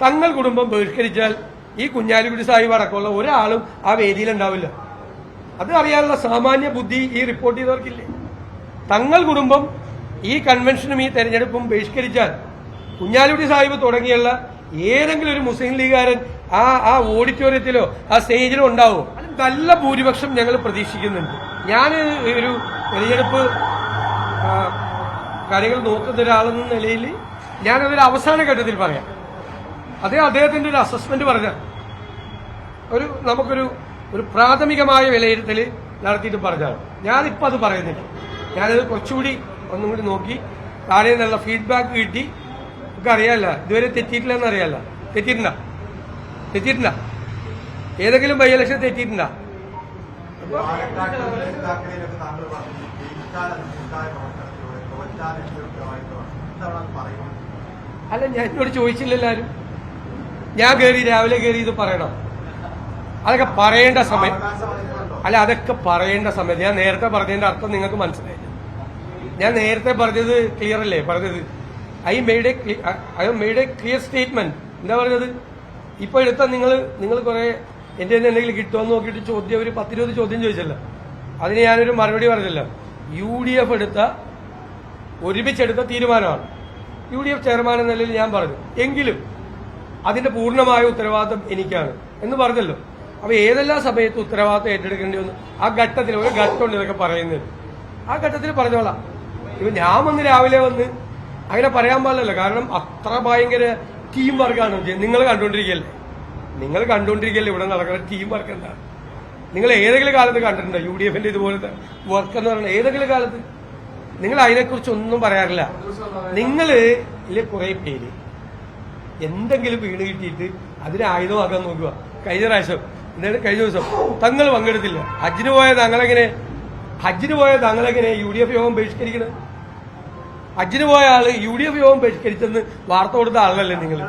തങ്ങൾ കുടുംബം ബഹിഷ്കരിച്ചാൽ ഈ കുഞ്ഞാലിക്കുട്ടി സാഹിബ് അടക്കമുള്ള ഒരാളും ആ വേദിയിലുണ്ടാവില്ല. അത് അറിയാനുള്ള സാമാന്യ ബുദ്ധി ഈ റിപ്പോർട്ട് ചെയ്തവർക്കില്ലേ? തങ്ങൾ കുടുംബം ഈ കൺവെൻഷനും ഈ തെരഞ്ഞെടുപ്പും ബഹിഷ്കരിച്ചാൽ കുഞ്ഞാലിക്കുട്ടി സാഹിബ് തുടങ്ങിയുള്ള ഏതെങ്കിലും ഒരു മുസ്ലിം ലീഗുകാരൻ ആ ഓഡിറ്റോറിയത്തിലോ ആ സ്റ്റേജിലോ ഉണ്ടാവും. നല്ല ഭൂരിപക്ഷം ഞങ്ങൾ പ്രതീക്ഷിക്കുന്നുണ്ട്. ഞാൻ ഒരു തെരഞ്ഞെടുപ്പ് കാര്യങ്ങൾ നോക്കുന്ന ഒരാളെന്ന നിലയിൽ ഞാനതൊരു അവസാന ഘട്ടത്തിൽ പറയാം. അദ്ദേഹത്തിന്റെ ഒരു അസസ്മെന്റ് പറഞ്ഞ നമുക്കൊരു പ്രാഥമികമായ വിലയിരുത്തൽ നടത്തിയിട്ട് പറഞ്ഞാണ്. ഞാനിപ്പോൾ അത് പറയുന്നില്ല. ഞാനത് കുറച്ചുകൂടി ഒന്നും കൂടി നോക്കി താഴെ നിന്നുള്ള ഫീഡ്ബാക്ക് കിട്ടി. നമുക്ക് അറിയാമല്ല, ഇതുവരെ തെറ്റിയിട്ടില്ലെന്ന് അറിയാമല്ല. തെറ്റിയിട്ടുണ്ട ഏതെങ്കിലും ബൈ ഇലക്ഷൻ തെറ്റിയിട്ടുണ്ട? അല്ല, ഞാൻ എന്നോട് ചോദിച്ചില്ലല്ലോ ആരും. ഞാൻ രാവിലെ കയറി ഇത് പറയണം. അതൊക്കെ പറയേണ്ട സമയം അതൊക്കെ പറയേണ്ട സമയത്ത് ഞാൻ നേരത്തെ പറഞ്ഞതിന്റെ അർത്ഥം നിങ്ങൾക്ക് മനസ്സിലായില്ല. ഞാൻ നേരത്തെ പറഞ്ഞത് ക്ലിയർ അല്ലേ പറഞ്ഞത്? I made A clear statement. എന്താ പറഞ്ഞത്? ഇപ്പൊ എടുത്ത നിങ്ങൾ കുറെ എന്റെ എന്തെങ്കിലും കിട്ടുമെന്ന് നോക്കിയിട്ട് ഒരു 10-20 ചോദ്യം ചോദിച്ചല്ലോ. അതിന് ഞാനൊരു മറുപടി പറഞ്ഞല്ലോ. UDF ഒരുമിച്ചെടുത്ത തീരുമാനമാണ്. UDF ചെയർമാൻ എന്ന നിലയിൽ ഞാൻ പറഞ്ഞു. എങ്കിലും അതിന്റെ പൂർണ്ണമായ ഉത്തരവാദിത്വം എനിക്കാണ് എന്ന് പറഞ്ഞല്ലോ. അപ്പൊ ഏതെല്ലാം സമയത്ത് ഉത്തരവാദിത്വം ഏറ്റെടുക്കേണ്ടി വന്നു ആ ഘട്ടത്തിൽ ഒരു ഘട്ടമുണ്ട് ഇതൊക്കെ പറയുന്നത്. ആ ഘട്ടത്തിൽ പറഞ്ഞോളാം. ഇപ്പൊ ഞാൻ വന്ന് രാവിലെ വന്ന് അങ്ങനെ പറയാൻ പാടില്ലല്ലോ. കാരണം അത്ര ഭയങ്കര ടീം വർക്കാണ്. നിങ്ങൾ കണ്ടുകൊണ്ടിരിക്കല്ലേ ഇവിടെ നടക്കുന്ന ടീം വർക്ക് എന്താണ്? നിങ്ങൾ ഏതെങ്കിലും കാലത്ത് കണ്ടിട്ടുണ്ടോ UDFന്റെ ഇതുപോലത്തെ വർക്ക് എന്ന് പറയുന്നത്? ഏതെങ്കിലും കാലത്ത് നിങ്ങൾ അതിനെക്കുറിച്ച് ഒന്നും പറയാറില്ല. ഇല്ലേ കുറെ പേര് എന്തെങ്കിലും വീണ് കിട്ടിയിട്ട് അതിനെ ആയുധമാക്കാൻ നോക്കുക. കഴിഞ്ഞ ദിവസം തങ്ങൾ പങ്കെടുത്തില്ല. ഹജ്ജിന് പോയ തങ്ങളെങ്ങനെ UDF യോഗം ബഹിഷ്കരിക്കണത്? ഹജ്ജിന് പോയ ആള് UDF യോഗം ബഹിഷ്കരിച്ചെന്ന് വാർത്ത കൊടുത്ത ആളല്ലേ നിങ്ങൾ?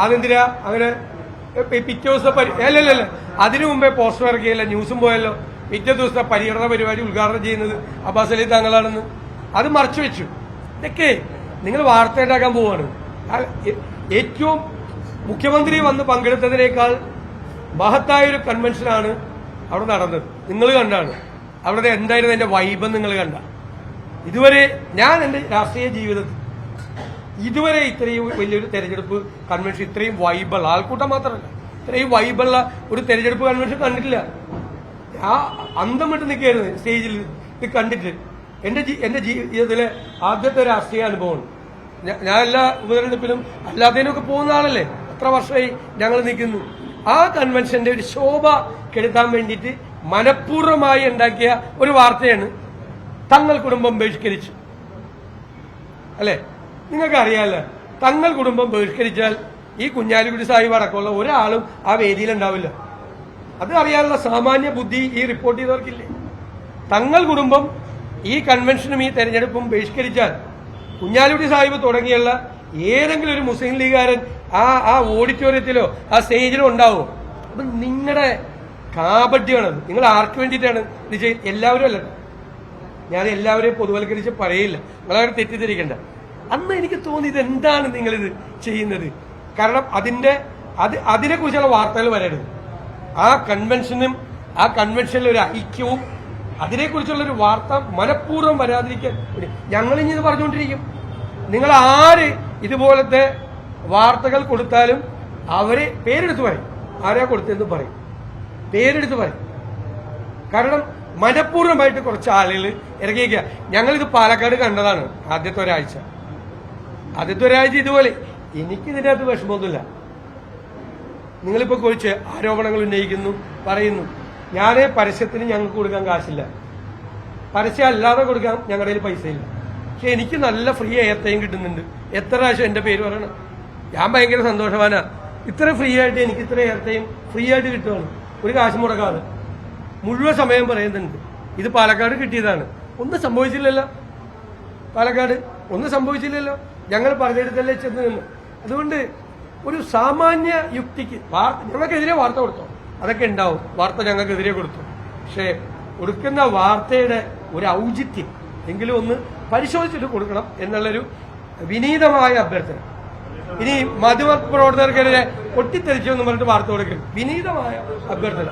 അതെന്തിനാ അങ്ങനെ പിറ്റേ ദിവസത്തെ അല്ലല്ല, അതിനു മുമ്പേ പോസ്റ്റർ ഇറക്കിയല്ല, ന്യൂസും പോയല്ലോ. പിറ്റേ ദിവസത്തെ പര്യടന പരിപാടി ഉദ്ഘാടനം ചെയ്യുന്നത് അബ്ബാസ് അലി തങ്ങളാണെന്ന് അത് മറച്ചു വെച്ചു. ഇതൊക്കെ നിങ്ങൾ വാർത്ത ഉണ്ടാക്കാൻ പോവാണ്. ഏറ്റവും മുഖ്യമന്ത്രി വന്ന് പങ്കെടുത്തതിനേക്കാൾ മഹത്തായൊരു കൺവെൻഷനാണ് അവിടെ നടന്നത്. നിങ്ങൾ കണ്ടാണ് അവിടെ എന്തായിരുന്നു എന്റെ വൈബം നിങ്ങൾ കണ്ട. ഇതുവരെ ഞാൻ എന്റെ രാഷ്ട്രീയ ജീവിതത്തിൽ ഇതുവരെ ഇത്രയും വലിയൊരു തെരഞ്ഞെടുപ്പ് കൺവെൻഷൻ ഇത്രയും വൈബുള്ള ആൾക്കൂട്ടം മാത്രമല്ല ഇത്രയും വൈബുള്ള ഒരു തെരഞ്ഞെടുപ്പ് കൺവെൻഷൻ കണ്ടിട്ടില്ല. ആ അന്തം വിട്ട് നിൽക്കുകയായിരുന്നു സ്റ്റേജിൽ ഇത് കണ്ടിട്ട്. എന്റെ ജീവിതത്തിലെ ആദ്യത്തെ രാഷ്ട്രീയ അനുഭവമാണ്. ഞാൻ എല്ലാ ഉപതെരഞ്ഞെടുപ്പിലും അല്ലാത്തതിനൊക്കെ പോകുന്ന ആളല്ലേ. എത്ര വർഷമായി ഞങ്ങൾ നിൽക്കുന്നു. ആ കൺവെൻഷന്റെ ഒരു ശോഭ കെടുത്താൻ വേണ്ടിയിട്ട് മനഃപൂർവ്വമായി ഉണ്ടാക്കിയ ഒരു വാർത്തയാണ് തങ്ങൾ കുടുംബം ബഹിഷ്കരിച്ചു. അല്ലെ? നിങ്ങൾക്ക് അറിയാമല്ലോ, തങ്ങൾ കുടുംബം ബഹിഷ്കരിച്ചാൽ ഈ കുഞ്ഞാലിക്കുട്ടി സാഹിബ് അടക്കമുള്ള ഒരാളും ആ വേദിയിലുണ്ടാവില്ല. അത് അറിയാനുള്ള സാമാന്യ ബുദ്ധി ഈ റിപ്പോർട്ട് ചെയ്തവർക്കില്ലേ? തങ്ങൾ കുടുംബം ഈ കൺവെൻഷനും ഈ തെരഞ്ഞെടുപ്പും ബഹിഷ്കരിച്ചാൽ കുഞ്ഞാലിക്കുട്ടി സാഹിബ് തുടങ്ങിയുള്ള ഏതെങ്കിലും ഒരു മുസ്ലിം ലീഗുകാരൻ ആ ഓഡിറ്റോറിയത്തിലോ ആ സ്റ്റേജിലോ ഉണ്ടാവും. അപ്പൊ നിങ്ങളുടെ കാപട്യമാണത്. നിങ്ങൾ ആർക്ക് വേണ്ടിയിട്ടാണ് ഇത് ചെയ്യുന്നത്? എല്ലാവരും അല്ല, ഞാൻ എല്ലാവരെയും പൊതുവൽക്കരിച്ച് പറയില്ല, നിങ്ങളവിടെ തെറ്റിദ്ധരിക്കണ്ട. അന്ന് എനിക്ക് തോന്നി ഇതെന്താണ് നിങ്ങളിത് ചെയ്യുന്നത്? കാരണം അതിനെക്കുറിച്ചുള്ള വാർത്തകൾ വരരുത്. ആ കൺവെൻഷനിൽ ഒരു ഐക്യവും അതിനെക്കുറിച്ചുള്ളൊരു വാർത്ത മനഃപൂർവ്വം വരാതിരിക്കാൻ ഞങ്ങളിനി ഇത് പറഞ്ഞുകൊണ്ടിരിക്കും. നിങ്ങൾ ആര് ഇതുപോലത്തെ വാർത്തകൾ കൊടുത്താലും അവരെ പേരെടുത്ത് പറയും. ആരാ കൊടുത്തതെന്ന് പറയും, പേരെടുത്ത് പറയും. കാരണം മനഃപൂർവ്വമായിട്ട് കുറച്ച് ആളുകൾ ഇറങ്ങിയിരിക്കുക. ഞങ്ങളിത് പാലക്കാട് കണ്ടതാണ് ആദ്യത്തെ ഒരാഴ്ച ഇതുപോലെ. എനിക്കിതിനകത്ത് വിഷമമൊന്നുമില്ല. നിങ്ങളിപ്പോ കുറിച്ച് ആരോപണങ്ങൾ ഉന്നയിക്കുന്നു, പറയുന്നു. ഞാനേ പരസ്യത്തിന് ഞങ്ങൾക്ക് കൊടുക്കാൻ കാശില്ല, പരസ്യം അല്ലാതെ കൊടുക്കാൻ ഞങ്ങളുടെ കയ്യിൽ പൈസയില്ല. പക്ഷെ എനിക്ക് നല്ല ഫ്രീ എയർടൈം കിട്ടുന്നുണ്ട്. എത്ര പ്രാവശ്യം എന്റെ പേര് പറയണം. ഞാൻ ഭയങ്കര സന്തോഷവാനാ. ഇത്ര ഫ്രീ ആയിട്ട് എനിക്ക് ഇത്ര എയർടൈം ഫ്രീ ആയിട്ട് കിട്ടുകയാണ്, ഒരു കാശ് മുടക്കാതെ. മുഴുവൻ സമയം പറയുന്നുണ്ട്. ഇത് പാലക്കാട് കിട്ടിയതാണ്. ഒന്നും സംഭവിച്ചില്ലല്ലോ. പാലക്കാട് ഒന്നും സംഭവിച്ചില്ലല്ലോ. ഞങ്ങൾ പറഞ്ഞെടുത്തല്ലേ ചെന്ന് നിന്ന്. അതുകൊണ്ട് ഒരു സാമാന്യ യുക്തിക്ക് ഞങ്ങൾക്കെതിരെ വാർത്ത കൊടുത്തോ, അതൊക്കെ ഉണ്ടാവും. വാർത്ത ഞങ്ങൾക്കെതിരെ കൊടുത്തു. പക്ഷേ കൊടുക്കുന്ന വാർത്തയുടെ ഒരു ഔചിത്യം എങ്കിലും ഒന്ന് പരിശോധിച്ചിട്ട് കൊടുക്കണം എന്നുള്ളൊരു വിനീതമായ അഭ്യർത്ഥന. ഇനി മാധ്യമ പ്രവർത്തകർക്കെതിരെ പൊട്ടിത്തെറിച്ചെന്ന് പറഞ്ഞിട്ട് വാർത്ത കൊടുക്കരുത്. വിനീതമായ അഭ്യർത്ഥന.